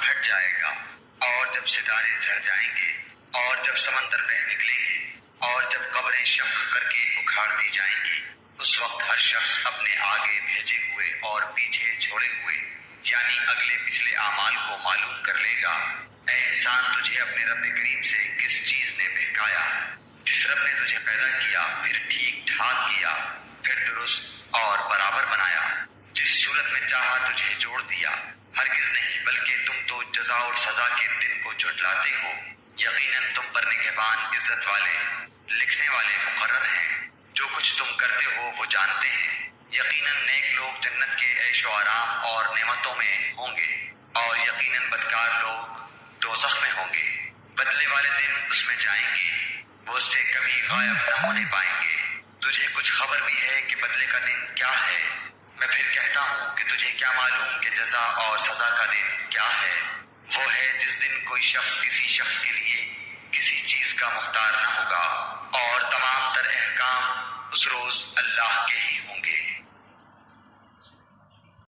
پھٹ جائے گا، اور جب ستارے جھڑ جائیں گے، اور جب سمندر بہہ نکلیں گے، اور جب قبریں شق کر کے اکھاڑ دی جائیں گی، اس وقت ہر شخص اپنے آگے بھیجے ہوئے اور پیچھے چھوڑے ہوئے یعنی اگلے پچھلے اعمال کو معلوم کر لے گا۔ اے انسان، تجھے اپنے رب کریم سے کس چیز نے بہکایا؟ جس رب نے تجھے پیدا کیا، پھر ٹھیک ٹھاک کیا، پھر درست اور برابر بنایا، جس صورت میں چاہا تجھے جوڑ دیا۔ ہرگز نہیں، بلکہ تم تو جزا اور سزا کے دن کو جھٹلاتے ہو۔ یقیناً تم پر نگہبان، عزت والے، لکھنے والے مقرر ہیں۔ جو کچھ تم کرتے ہو وہ جانتے ہیں۔ یقیناً نیک لوگ جنت کے عیش و آرام اور نعمتوں میں ہوں گے، اور یقیناً بدکار لوگ دوزخ میں ہوں گے۔ بدلے والے دن اس میں جائیں گے، وہ اس سے کبھی غائب نہ ہونے پائیں گے۔ تجھے کچھ خبر بھی ہے کہ بدلے کا دن کیا ہے؟ میں پھر کہتا ہوں کہ تجھے کیا معلوم کہ جزا اور سزا کا دن کیا ہے؟ وہ ہے جس دن کوئی شخص کسی شخص کے لیے کسی چیز کا مختار نہ ہوگا، اور تمام تر احکام اس روز اللہ کے ہی ہوں گے۔